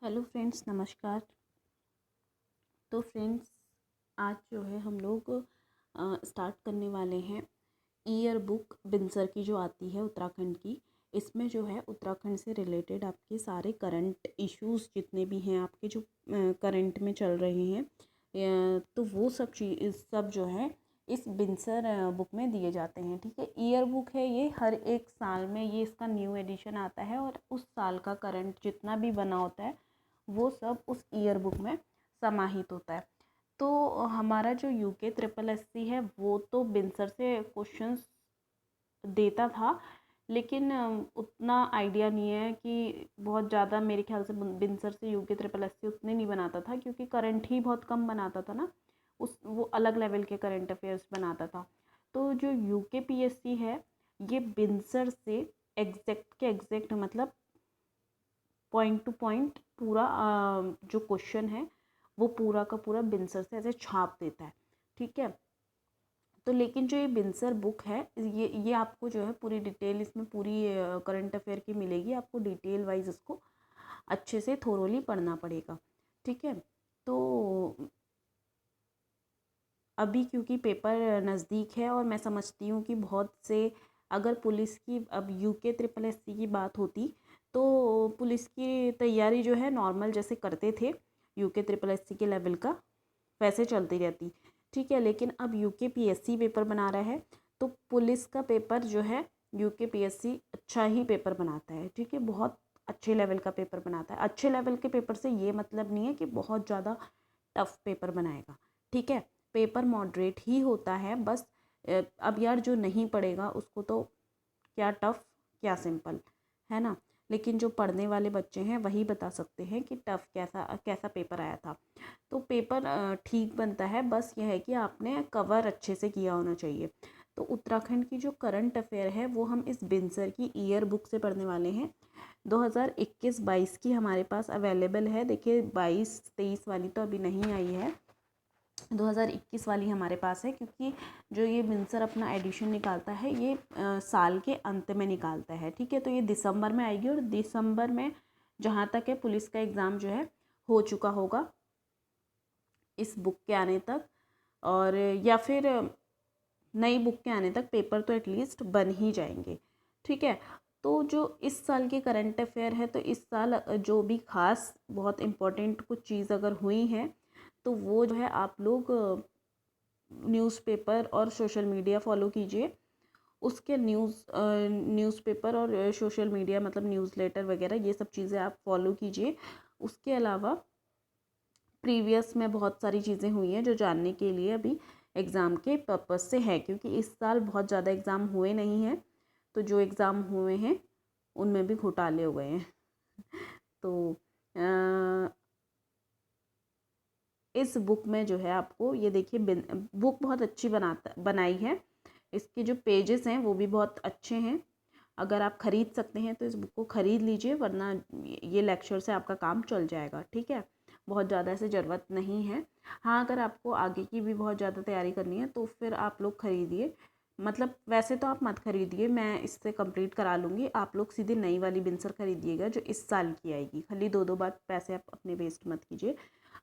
Hello friends, नमस्कार। तो friends, आज जो है हम लोग स्टार्ट करने वाले हैं ईयर बुक बिनसर की जो आती है उत्तराखंड की। इसमें जो है उत्तराखंड से रिलेटेड आपके सारे करंट इश्यूज जितने भी हैं आपके जो करंट में चल रहे हैं, तो वो सब चीज़ सब जो है इस बिनसर बुक में दिए जाते हैं। ठीक है, ईयर बुक है ये, हर एक साल में ये इसका न्यू एडिशन आता है और उस साल का करंट जितना भी बना होता है वो सब उस ईयर बुक में समाहित होता है। तो हमारा जो यूके ट्रिपल एससी है वो तो बिनसर से क्वेश्चंस देता था, लेकिन उतना आइडिया नहीं है कि बहुत ज़्यादा, मेरे ख्याल से बिनसर से यूके ट्रिपल एससी उतने नहीं बनाता था क्योंकि करंट ही बहुत कम बनाता था ना, वो अलग लेवल के करंट अफेयर्स बनाता था। तो जो यूके पीएससी है ये बिनसर से एग्जैक्ट के एग्जैक्ट, मतलब पॉइंट टू पॉइंट पूरा जो क्वेश्चन है वो पूरा का पूरा बिनसर से ऐसे छाप देता है। ठीक है, तो लेकिन जो ये बिनसर बुक है ये आपको जो है पूरी डिटेल, इसमें पूरी करंट अफेयर की मिलेगी आपको, डिटेल वाइज इसको अच्छे से थोरोली पढ़ना पड़ेगा। ठीक है, तो अभी क्योंकि पेपर नज़दीक है और मैं समझती हूँ कि बहुत से, अगर पुलिस की, अब यूके ट्रिपल एससी की बात होती तो पुलिस की तैयारी जो है नॉर्मल जैसे करते थे यूके ट्रिपल एससी के लेवल का वैसे चलती रहती। ठीक है, लेकिन अब यूके पीएससी पेपर बना रहा है तो पुलिस का पेपर जो है यूके पीएससी अच्छा ही पेपर बनाता है। ठीक है, बहुत अच्छे लेवल का पेपर बनाता है। अच्छे लेवल के पेपर से ये मतलब नहीं है कि बहुत ज़्यादा टफ पेपर बनाएगा। ठीक है, पेपर मॉडरेट ही होता है बस। अब यार जो नहीं पढ़ेगा उसको तो क्या टफ क्या सिंपल, है ना, लेकिन जो पढ़ने वाले बच्चे हैं वही बता सकते हैं कि टफ कैसा कैसा पेपर आया था। तो पेपर ठीक बनता है, बस यह है कि आपने कवर अच्छे से किया होना चाहिए। तो उत्तराखंड की जो करंट अफेयर है वो हम इस बिनसर की ईयर बुक से पढ़ने वाले हैं। 2021-22 की हमारे पास अवेलेबल है। देखिए 22-23 वाली तो अभी नहीं आई है, 2021 वाली हमारे पास है, क्योंकि जो ये बिनसर अपना एडिशन निकालता है ये साल के अंत में निकालता है। ठीक है, तो ये दिसंबर में आएगी और दिसंबर में जहाँ तक है पुलिस का एग्ज़ाम जो है हो चुका होगा इस बुक के आने तक, और या फिर नई बुक के आने तक पेपर तो एटलीस्ट बन ही जाएंगे। ठीक है, तो जो इस साल के करंट अफेयर है, तो इस साल जो भी खास बहुत इम्पोर्टेंट कुछ चीज़ अगर हुई है तो वो जो है आप लोग न्यूज़पेपर और सोशल मीडिया फॉलो कीजिए। उसके न्यूज़पेपर और सोशल मीडिया मतलब न्यूज़लेटर वगैरह ये सब चीज़ें आप फॉलो कीजिए। उसके अलावा प्रीवियस में बहुत सारी चीज़ें हुई हैं जो जानने के लिए अभी एग्ज़ाम के पर्पज़ से है, क्योंकि इस साल बहुत ज़्यादा एग्ज़ाम हुए नहीं हैं, तो जो एग्ज़ाम हुए हैं उनमें भी घोटाले हो गए हैं। तो इस बुक में जो है आपको ये देखिए, बुक बहुत अच्छी बनाई है। इसके जो पेजेस हैं वो भी बहुत अच्छे हैं। अगर आप ख़रीद सकते हैं तो इस बुक को ख़रीद लीजिए, वरना ये लेक्चर से आपका काम चल जाएगा। ठीक है, बहुत ज़्यादा ऐसे ज़रूरत नहीं है। हाँ, अगर आपको आगे की भी बहुत ज़्यादा तैयारी करनी है तो फिर आप लोग ख़रीदिए, मतलब वैसे तो आप मत ख़रीदिए, मैं इससे कंप्लीट करा लूँगी। आप लोग सीधे नई वाली बिनसर ख़रीदिएगा जो इस साल की आएगी। खाली दो बार पैसे आप अपने वेस्ट मत कीजिए।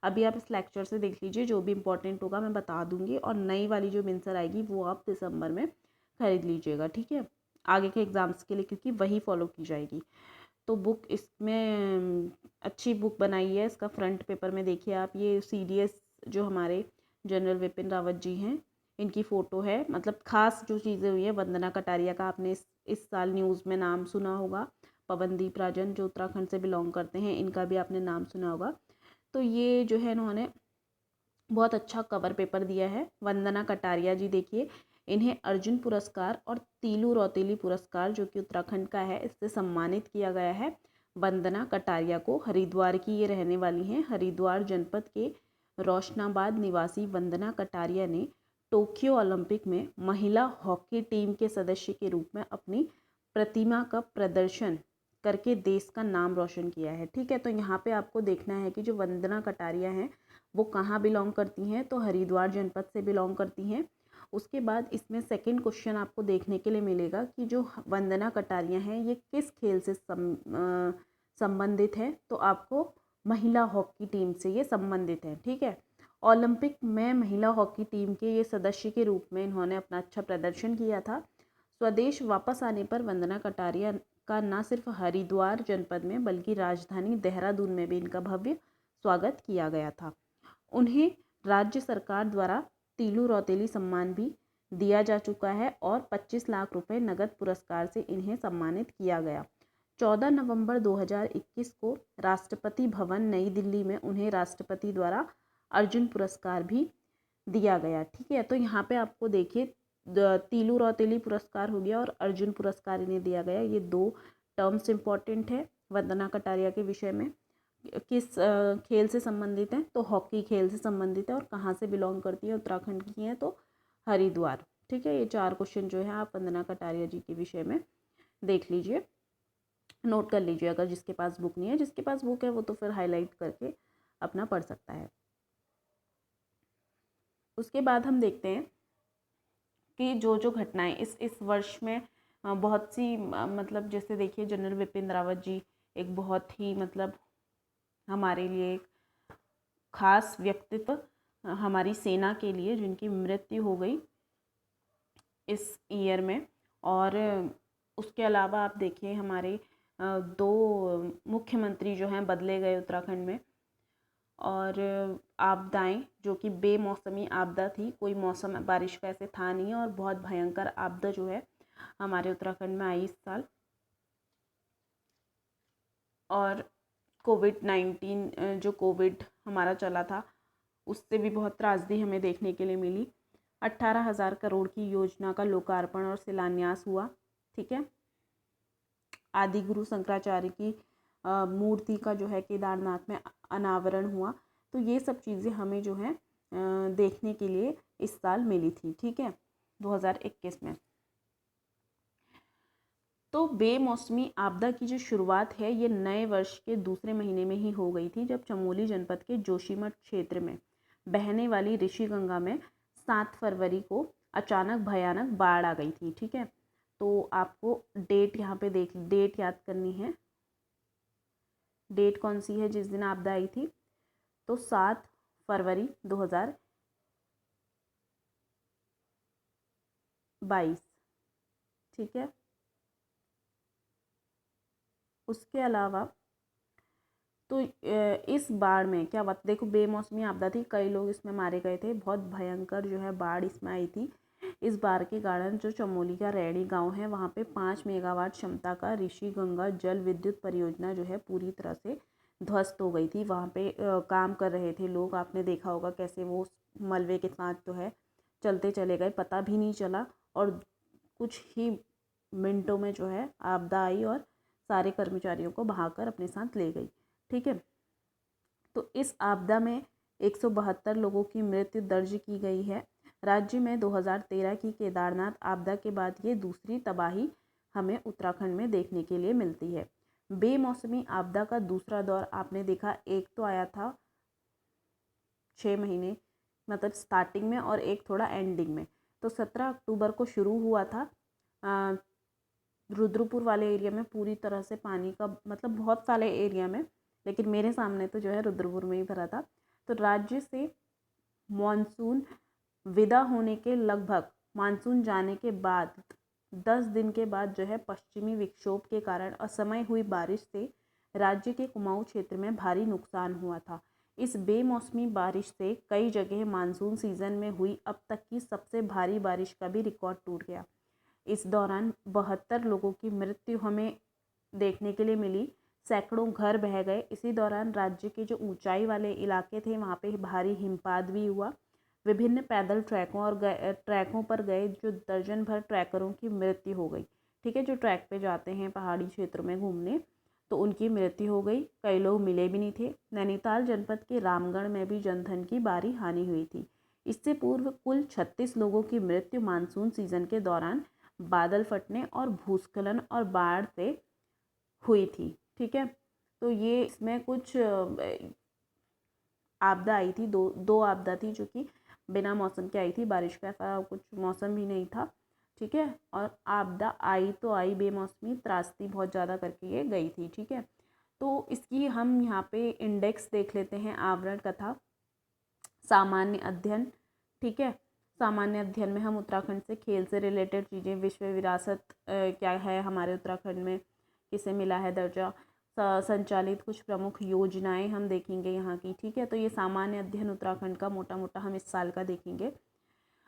अभी आप इस लेक्चर से देख लीजिए, जो भी इम्पोर्टेंट होगा मैं बता दूँगी, और नई वाली जो बिनसर आएगी वो आप दिसंबर में ख़रीद लीजिएगा। ठीक है, आगे के एग्ज़ाम्स के लिए, क्योंकि वही फॉलो की जाएगी। तो बुक इसमें अच्छी बुक बनाई है। इसका फ्रंट पेपर में देखिए आप, ये सीडीएस जो हमारे जनरल विपिन रावत जी हैं इनकी फ़ोटो है। मतलब खास जो चीज़ें हुई है, वंदना कटारिया का आपने इस साल न्यूज़ में नाम सुना होगा। पवनदीप राजन जो उत्तराखंड से बिलोंग करते हैं, इनका भी आपने नाम सुना होगा। तो ये जो है इन्होंने बहुत अच्छा कवर पेपर दिया है। वंदना कटारिया जी देखिए, इन्हें अर्जुन पुरस्कार और तीलू रौतेली पुरस्कार जो कि उत्तराखंड का है इससे सम्मानित किया गया है। वंदना कटारिया को, हरिद्वार की ये रहने वाली हैं। हरिद्वार जनपद के रोशनाबाद निवासी वंदना कटारिया ने टोक्यो ओलंपिक में महिला हॉकी टीम के सदस्य के रूप में अपनी प्रतिमा का प्रदर्शन करके देश का नाम रोशन किया है। ठीक है, तो यहाँ पे आपको देखना है कि जो वंदना कटारिया हैं वो कहाँ बिलोंग करती हैं, तो हरिद्वार जनपद से बिलोंग करती हैं। उसके बाद इसमें सेकंड क्वेश्चन आपको देखने के लिए मिलेगा कि जो वंदना कटारिया हैं ये किस खेल से संबंधित है, तो आपको महिला हॉकी टीम से ये संबंधित हैं, ठीक है। ओलंपिक में महिला हॉकी टीम के ये सदस्य के रूप में इन्होंने अपना अच्छा प्रदर्शन किया था। स्वदेश वापस आने पर वंदना कटारिया का न सिर्फ हरिद्वार जनपद में बल्कि राजधानी देहरादून में भी इनका भव्य स्वागत किया गया था। उन्हें राज्य सरकार द्वारा तीलू रौतेली सम्मान भी दिया जा चुका है और 25 लाख रुपए नगद पुरस्कार से इन्हें सम्मानित किया गया। 14 नवंबर 2021 को राष्ट्रपति भवन नई दिल्ली में उन्हें राष्ट्रपति द्वारा अर्जुन पुरस्कार भी दिया गया, ठीक है। तो यहाँ पे आपको देखिए तीलू रौतेली पुरस्कार हो गया और अर्जुन पुरस्कार इन्हें दिया गया। ये 2 टर्म्स इम्पॉर्टेंट है वंदना कटारिया के विषय में। किस खेल से संबंधित है, तो हॉकी खेल से संबंधित है और कहाँ से बिलोंग करती है, उत्तराखंड की है तो हरिद्वार, ठीक है। ये 4 क्वेश्चन जो है आप वंदना कटारिया जी के विषय में देख लीजिए, नोट कर लीजिए। अगर जिसके पास बुक नहीं है, जिसके पास बुक है वो तो फिर हाईलाइट करके अपना पढ़ सकता है। उसके बाद हम देखते हैं कि जो जो घटनाएं इस वर्ष में बहुत सी मतलब जैसे देखिए जनरल विपिन रावत जी एक बहुत ही मतलब हमारे लिए एक खास व्यक्तित्व, हमारी सेना के लिए जिनकी मृत्यु हो गई इस ईयर में। और उसके अलावा आप देखिए हमारे 2 मुख्यमंत्री जो हैं बदले गए उत्तराखंड में। और आपदाएं जो कि बेमौसमी आपदा थी, कोई मौसम बारिश का ऐसे था नहीं और बहुत भयंकर आपदा जो है हमारे उत्तराखंड में आई इस साल। और कोविड-19 जो कोविड हमारा चला था उससे भी बहुत त्रासदी हमें देखने के लिए मिली। 18,000 करोड़ की योजना का लोकार्पण और शिलान्यास हुआ, ठीक है। आदि गुरु शंकराचार्य की मूर्ति का जो है केदारनाथ में अनावरण हुआ। तो ये सब चीज़ें हमें जो है देखने के लिए इस साल मिली थी, ठीक है, 2021 में। तो बेमौसमी आपदा की जो शुरुआत है ये नए वर्ष के दूसरे महीने में ही हो गई थी, जब चमोली जनपद के जोशीमठ क्षेत्र में बहने वाली ऋषि गंगा में 7 फरवरी को अचानक भयानक बाढ़ आ गई थी, ठीक है। तो आपको डेट यहाँ पे डेट याद करनी है। डेट कौन सी है जिस दिन आपदा आई थी, तो 7 फरवरी 2022, ठीक है। उसके अलावा तो इस बाढ़ में क्या बात, देखो बेमौसमी आपदा थी, कई लोग इसमें मारे गए थे, बहुत भयंकर जो है बाढ़ इसमें आई थी। इस बाढ़ के कारण जो चमोली का रैणी गांव है वहाँ पे 5 मेगावाट क्षमता का ऋषि गंगा जल विद्युत परियोजना जो है पूरी तरह से ध्वस्त हो गई थी। वहाँ पे काम कर रहे थे लोग, आपने देखा होगा कैसे वो मलबे के साथ जो है चलते चले गए, पता भी नहीं चला और कुछ ही मिनटों में जो है आपदा आई और सारे कर्मचारियों को बहाकर अपने साथ ले गई, ठीक है। तो इस आपदा में 172 लोगों की मृत्यु दर्ज की गई है। राज्य में 2013 की केदारनाथ आपदा के बाद ये दूसरी तबाही हमें उत्तराखंड में देखने के लिए मिलती है। बेमौसमी आपदा का दूसरा दौर आपने देखा, एक तो आया था 6 महीने मतलब स्टार्टिंग में और एक थोड़ा एंडिंग में। तो 17 अक्टूबर को शुरू हुआ था रुद्रपुर वाले एरिया में पूरी तरह से पानी का मतलब बहुत सारे एरिया में, लेकिन मेरे सामने तो जो है रुद्रपुर में ही भरा था। तो राज्य से मॉनसून विदा होने के लगभग मानसून जाने के बाद 10 दिन के बाद जो है पश्चिमी विक्षोभ के कारण असमय हुई बारिश से राज्य के कुमाऊं क्षेत्र में भारी नुकसान हुआ था। इस बेमौसमी बारिश से कई जगह मानसून सीजन में हुई अब तक की सबसे भारी बारिश का भी रिकॉर्ड टूट गया। इस दौरान 72 लोगों की मृत्यु हमें देखने के लिए मिली, सैकड़ों घर बह गए। इसी दौरान राज्य के जो ऊंचाई वाले इलाके थे वहाँ पे भारी हिमपात भी हुआ। विभिन्न पैदल ट्रैकों पर गए जो दर्जन भर ट्रैकरों की मृत्यु हो गई, ठीक है। जो ट्रैक पे जाते हैं पहाड़ी क्षेत्रों में घूमने, तो उनकी मृत्यु हो गई, कई लोग मिले भी नहीं थे। नैनीताल जनपद के रामगढ़ में भी जनधन की भारी हानि हुई थी। इससे पूर्व कुल 36 लोगों की मृत्यु मानसून सीजन के दौरान बादल फटने और भूस्खलन और बाढ़ से हुई थी, ठीक है। तो ये इसमें कुछ आपदा आई थी, दो आपदा थी जो कि बिना मौसम के आई थी, बारिश का ऐसा कुछ मौसम भी नहीं था, ठीक है। और आपदा आई तो आई बेमौसमी, त्रासदी बहुत ज़्यादा करके ये गई थी, ठीक है। तो तो इसकी हम यहाँ पे इंडेक्स देख लेते हैं, आवरण कथा, सामान्य अध्ययन, ठीक है। सामान्य अध्ययन में हम उत्तराखंड से खेल से रिलेटेड चीज़ें, विश्व विरासत क्या है हमारे उत्तराखंड में, किसे मिला है दर्जा, संचालित कुछ प्रमुख योजनाएं हम देखेंगे यहाँ की, ठीक है। तो ये सामान्य अध्ययन उत्तराखंड का मोटा मोटा हम इस साल का देखेंगे।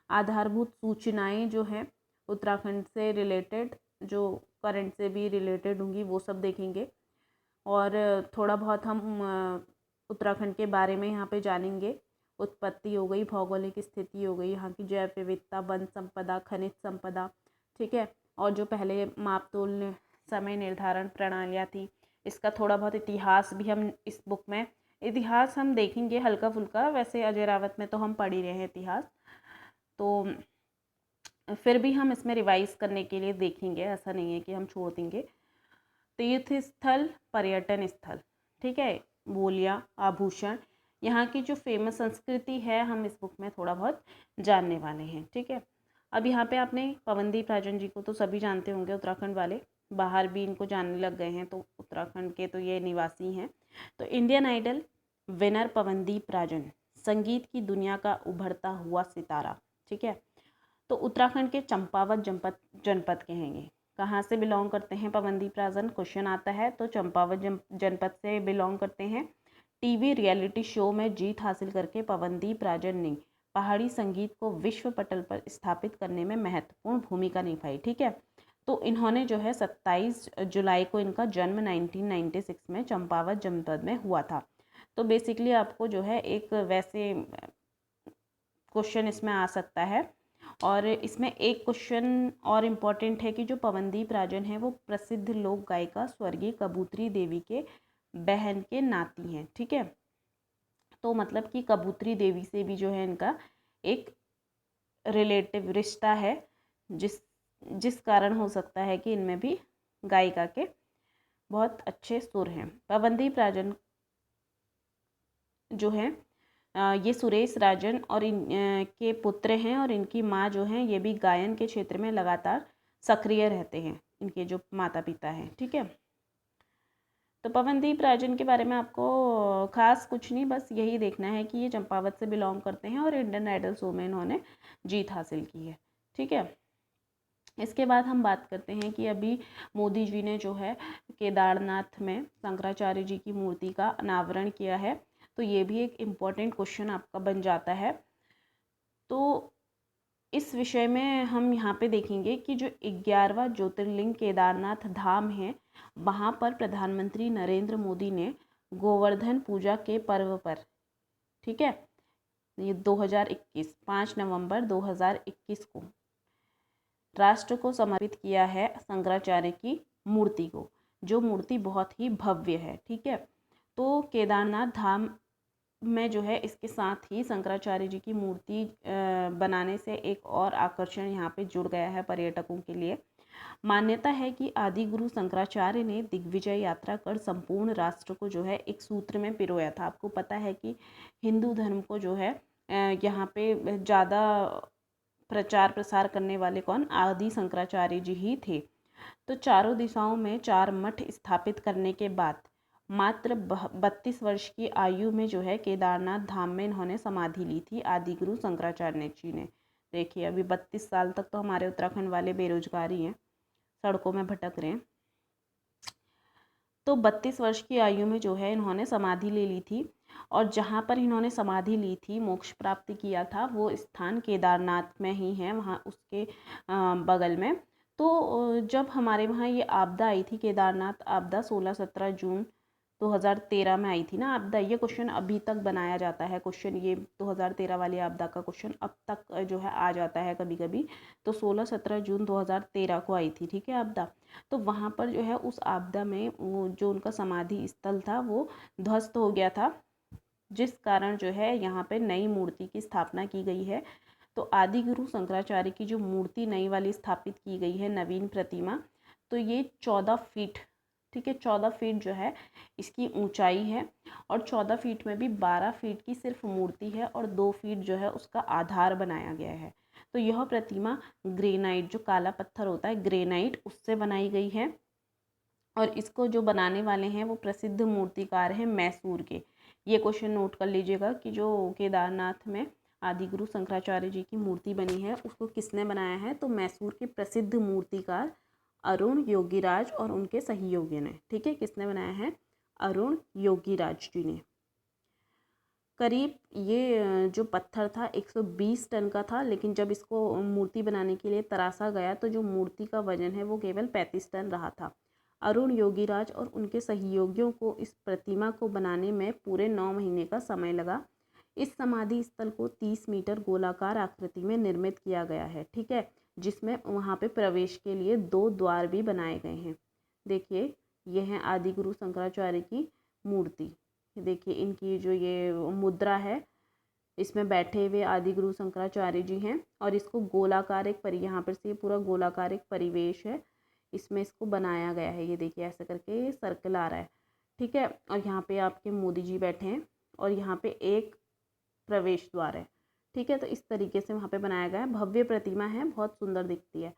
आधारभूत सूचनाएं जो हैं उत्तराखंड से रिलेटेड, जो करंट से भी रिलेटेड होंगी, वो सब देखेंगे। और थोड़ा बहुत हम उत्तराखंड के बारे में यहाँ पे जानेंगे। उत्पत्ति हो गई, भौगोलिक स्थिति हो गई, यहाँ की जैव विविधता, वन संपदा, खनिज संपदा, ठीक है। और जो पहले मापतोल समय निर्धारण प्रणालियाँ थी, इसका थोड़ा बहुत इतिहास भी हम इस बुक में, इतिहास हम देखेंगे हल्का फुल्का, वैसे अजय रावत में तो हम पढ़ ही रहे हैं इतिहास, तो फिर भी हम इसमें रिवाइज करने के लिए देखेंगे, ऐसा नहीं है कि हम छोड़ देंगे। तीर्थ स्थल, पर्यटन स्थल, ठीक है, बोलियाँ, आभूषण, यहाँ की जो फेमस संस्कृति है हम इस बुक में थोड़ा बहुत जानने वाले हैं, ठीक है। अब यहाँ पे आपने पवनदीप राजन जी को तो सभी जानते होंगे, उत्तराखंड वाले, बाहर भी इनको जानने लग गए हैं, तो उत्तराखंड के तो ये निवासी हैं। तो Indian idol winner Pawandeep Rajan, संगीत की दुनिया का उभरता हुआ सितारा, ठीक है। तो उत्तराखंड के चंपावत जनपद के हैं ये। कहाँ से बिलोंग करते हैं पवनदीप राजन, क्वेश्चन आता है, तो चंपावत जनपद से बिलोंग करते हैं। टीवी रियलिटी शो में जीत हासिल करके पवनदीप राजन ने पहाड़ी संगीत को विश्व पटल पर स्थापित करने में महत्वपूर्ण भूमिका निभाई, ठीक है। तो इन्होंने जो है 27 जुलाई को इनका जन्म 1996 में चंपावत जनपद में हुआ था। तो बेसिकली आपको जो है एक वैसे क्वेश्चन इसमें आ सकता है। और इसमें एक क्वेश्चन और इम्पॉर्टेंट है कि जो पवनदीप राजन है वो प्रसिद्ध लोक गायिका स्वर्गीय कबूतरी देवी के बहन के नाती हैं, ठीक है। तो मतलब कि कबूतरी देवी से भी जो है इनका एक रिलेटिव रिश्ता है, जिस कारण हो सकता है कि इनमें भी गायिका के बहुत अच्छे सुर हैं। पवनदीप राजन जो है ये सुरेश राजन और के पुत्र हैं, और इनकी माँ जो हैं ये भी गायन के क्षेत्र में लगातार सक्रिय रहते हैं, इनके जो माता पिता हैं, ठीक है। तो पवनदीप राजन के बारे में आपको खास कुछ नहीं, बस यही देखना है कि ये चंपावत से बिलोंग करते हैं और इंडियन आइडल शो में इन्होंने जीत हासिल की है, ठीक है। इसके बाद हम बात करते हैं कि अभी मोदी जी ने जो है केदारनाथ में शंकराचार्य जी की मूर्ति का अनावरण किया है, तो ये भी एक इम्पॉर्टेंट क्वेश्चन आपका बन जाता है। तो इस विषय में हम यहाँ पे देखेंगे कि जो 11वां ज्योतिर्लिंग केदारनाथ धाम है, वहाँ पर प्रधानमंत्री नरेंद्र मोदी ने गोवर्धन पूजा के पर्व पर, ठीक है, ये 2021 5 नवंबर 2021 को राष्ट्र को समर्पित किया है शंकराचार्य की मूर्ति को, जो मूर्ति बहुत ही भव्य है, ठीक है। तो केदारनाथ धाम में जो है इसके साथ ही शंकराचार्य जी की मूर्ति बनाने से एक और आकर्षण यहाँ पे जुड़ गया है पर्यटकों के लिए। मान्यता है कि आदि गुरु शंकराचार्य ने दिग्विजय यात्रा कर संपूर्ण राष्ट्र को जो है एक सूत्र में पिरोया था। आपको पता है कि हिंदू धर्म को जो है यहाँ पे ज़्यादा प्रचार प्रसार करने वाले कौन, आदि शंकराचार्य जी ही थे। तो चारों दिशाओं में 4 मठ स्थापित करने के बाद मात्र 32 वर्ष की आयु में जो है केदारनाथ धाम में इन्होंने समाधि ली थी आदि गुरु शंकराचार्य जी ने। देखिए अभी 32 साल तक तो हमारे उत्तराखंड वाले बेरोजगार ही हैं, सड़कों में भटक रहे हैं। तो 32 वर्ष की आयु में जो है इन्होंने समाधि ले ली थी, और जहाँ पर इन्होंने समाधि ली थी, मोक्ष प्राप्ति किया था, वो स्थान केदारनाथ में ही है, वहाँ उसके बगल में। तो जब हमारे वहाँ ये आपदा आई थी, केदारनाथ आपदा 16-17 जून 2013 में आई थी ना आपदा, ये क्वेश्चन अभी तक बनाया जाता है, क्वेश्चन ये 2013 वाली आपदा का क्वेश्चन अब तक जो है आ जाता है कभी कभी। तो 16-17 जून 2013 को आई थी, ठीक है, आपदा। तो वहाँ पर जो है उस आपदा में वो जो उनका समाधि स्थल था वो ध्वस्त हो गया था, जिस कारण जो है यहाँ पे नई मूर्ति की स्थापना की गई है। तो आदि गुरु शंकराचार्य की जो मूर्ति नई वाली स्थापित की गई है, नवीन प्रतिमा, तो ये 14 फीट, ठीक है, 14 फीट जो है इसकी ऊंचाई है, और 14 फीट में भी 12 फीट की सिर्फ मूर्ति है और 2 फीट जो है उसका आधार बनाया गया है। तो यह प्रतिमा ग्रेनाइट, जो काला पत्थर होता है ग्रेनाइट, उससे बनाई गई है। और इसको जो बनाने वाले हैं वो प्रसिद्ध मूर्तिकार हैं मैसूर के। ये क्वेश्चन नोट कर लीजिएगा कि जो केदारनाथ में आदिगुरु शंकराचार्य जी की मूर्ति बनी है उसको किसने बनाया है, तो मैसूर के प्रसिद्ध मूर्तिकार अरुण योगीराज और उनके सहयोगी ने। ठीक है, किसने बनाया है, अरुण योगीराज जी ने। करीब ये जो पत्थर था 120 टन का था, लेकिन जब इसको मूर्ति बनाने के लिए तराशा गया तो जो मूर्ति का वजन है वो केवल 35 टन रहा था। अरुण योगीराज और उनके सहयोगियों को इस प्रतिमा को बनाने में पूरे 9 महीने का समय लगा। इस समाधि स्थल को 30 मीटर गोलाकार आकृति में निर्मित किया गया है। ठीक है, जिसमें वहाँ पे प्रवेश के लिए 2 द्वार भी बनाए गए हैं। देखिए, ये है आदिगुरु शंकराचार्य की मूर्ति। देखिए, इनकी जो ये मुद्रा है इसमें बैठे हुए आदिगुरु शंकराचार्य जी हैं और इसको गोलाकार एक यहाँ पर से ये पूरा गोलाकार एक परिवेश है, इसमें इसको बनाया गया है। ये देखिए ऐसे करके सर्कल आ रहा है। ठीक है, और यहाँ पे आपके मोदी जी बैठे हैं और यहाँ पे एक प्रवेश द्वार है। ठीक है, तो इस तरीके से वहाँ पे बनाया गया है। भव्य प्रतिमा है, बहुत सुंदर दिखती है।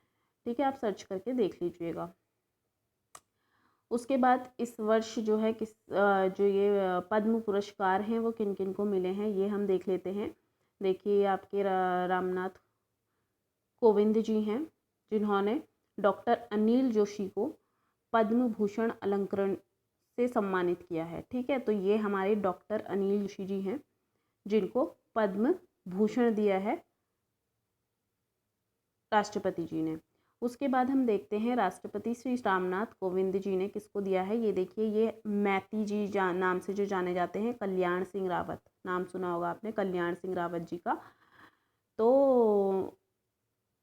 ठीक है, आप सर्च करके देख लीजिएगा। उसके बाद इस वर्ष जो है जो ये पद्म पुरस्कार हैं वो किन किन को मिले हैं ये हम देख लेते हैं। देखिए, आपके रामनाथ कोविंद जी हैं जिन्होंने डॉक्टर अनिल जोशी को पद्म भूषण अलंकरण से सम्मानित किया है। ठीक है, तो ये हमारे डॉक्टर अनिल जोशी जी हैं जिनको पद्म भूषण दिया है राष्ट्रपति जी ने। उसके बाद हम देखते हैं राष्ट्रपति श्री रामनाथ कोविंद जी ने किसको दिया है। ये देखिए, ये मैती जी नाम से जो जाने जाते हैं, कल्याण सिंह रावत, नाम सुना होगा आपने कल्याण सिंह रावत जी का। तो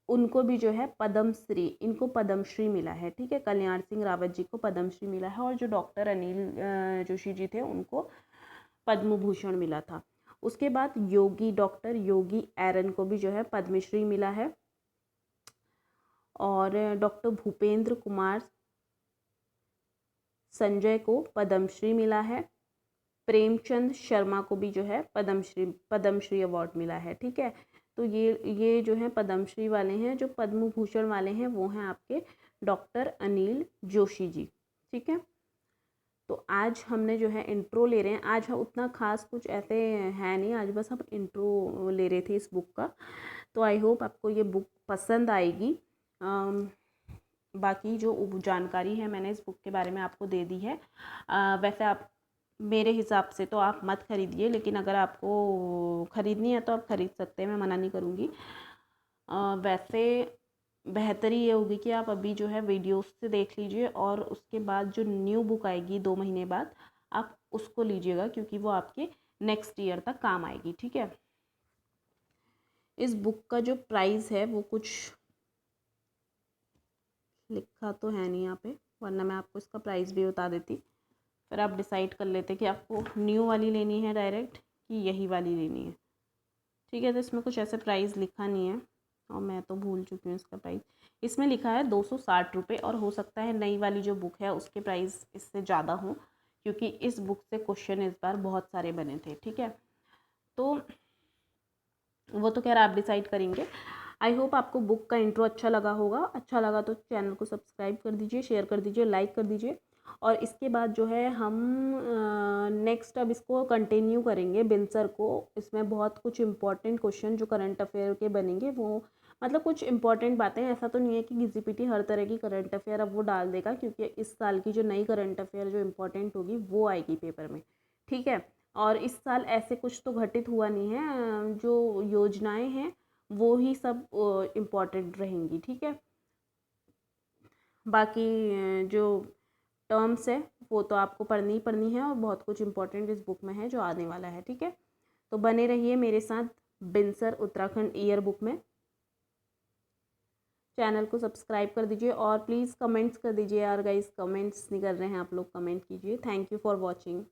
उनको भी जो है पद्मश्री, इनको पद्मश्री मिला है। ठीक है, कल्याण सिंह रावत जी को पद्मश्री मिला है और जो डॉक्टर अनिल जोशी जी थे उनको पद्म भूषण मिला था। उसके बाद डॉक्टर योगी एरन को भी जो है पद्मश्री मिला है और डॉक्टर भूपेंद्र कुमार संजय को पद्मश्री मिला है। प्रेमचंद शर्मा को भी जो है पद्मश्री अवार्ड मिला है। ठीक है, तो ये जो है पद्मश्री वाले हैं, जो पद्म भूषण वाले हैं वो हैं आपके डॉक्टर अनिल जोशी जी। ठीक है, तो आज हमने जो है इंट्रो ले रहे हैं। आज उतना खास कुछ ऐसे है नहीं, आज बस हम इंट्रो ले रहे थे इस बुक का। तो आई होप आपको ये बुक पसंद आएगी। बाकी जो जानकारी है मैंने इस बुक के बारे में आपको दे दी है। वैसे आप मेरे हिसाब से तो आप मत खरीदिए, लेकिन अगर आपको ख़रीदनी है तो आप ख़रीद सकते हैं, मैं मना नहीं करूँगी। वैसे बेहतरी ये होगी कि आप अभी जो है वीडियोस से देख लीजिए और उसके बाद जो न्यू बुक आएगी 2 महीने बाद आप उसको लीजिएगा, क्योंकि वो आपके नेक्स्ट ईयर तक काम आएगी। ठीक है, इस बुक का जो प्राइस है वो कुछ लिखा तो है नहीं यहाँ पे, वरना मैं आपको इसका प्राइस भी बता देती। फिर आप डिसाइड कर लेते कि आपको न्यू वाली लेनी है डायरेक्ट कि यही वाली लेनी है। ठीक है, तो इसमें कुछ ऐसे प्राइस लिखा नहीं है और मैं तो भूल चुकी हूँ इसका प्राइस। इसमें लिखा है 260 रुपये और हो सकता है नई वाली जो बुक है उसके प्राइस इससे ज़्यादा हों, क्योंकि इस बुक से क्वेश्चन इस बार बहुत सारे बने थे। ठीक है, तो वो तो खैर आप डिसाइड करेंगे। आई होप आपको बुक का इंट्रो अच्छा लगा होगा। अच्छा लगा तो चैनल को सब्सक्राइब कर दीजिए, शेयर कर दीजिए, लाइक कर दीजिए। और इसके बाद जो है हम नेक्स्ट अब इसको कंटिन्यू करेंगे बिनसर को। इसमें बहुत कुछ इंपॉर्टेंट क्वेश्चन जो करंट अफेयर के बनेंगे, वो मतलब कुछ इंपॉर्टेंट बातें, ऐसा तो नहीं है कि घिसी-पिटी हर तरह की करंट अफेयर अब वो डाल देगा, क्योंकि इस साल की जो नई करंट अफेयर जो इम्पोर्टेंट होगी वो आएगी पेपर में। ठीक है, और इस साल ऐसे कुछ तो घटित हुआ नहीं है, जो योजनाएं हैं वो ही सब इम्पॉर्टेंट रहेंगी। ठीक है, बाकी जो टर्म्स है वो तो आपको पढ़नी ही पढ़नी है और बहुत कुछ इंपॉर्टेंट इस बुक में है जो आने वाला है। ठीक है, तो बने रहिए मेरे साथ बिनसर उत्तराखंड ईयर बुक में। चैनल को सब्सक्राइब कर दीजिए और प्लीज़ कमेंट्स कर दीजिए यार गाइस, कमेंट्स नहीं कर रहे हैं आप लोग, कमेंट कीजिए। Thank you for watching.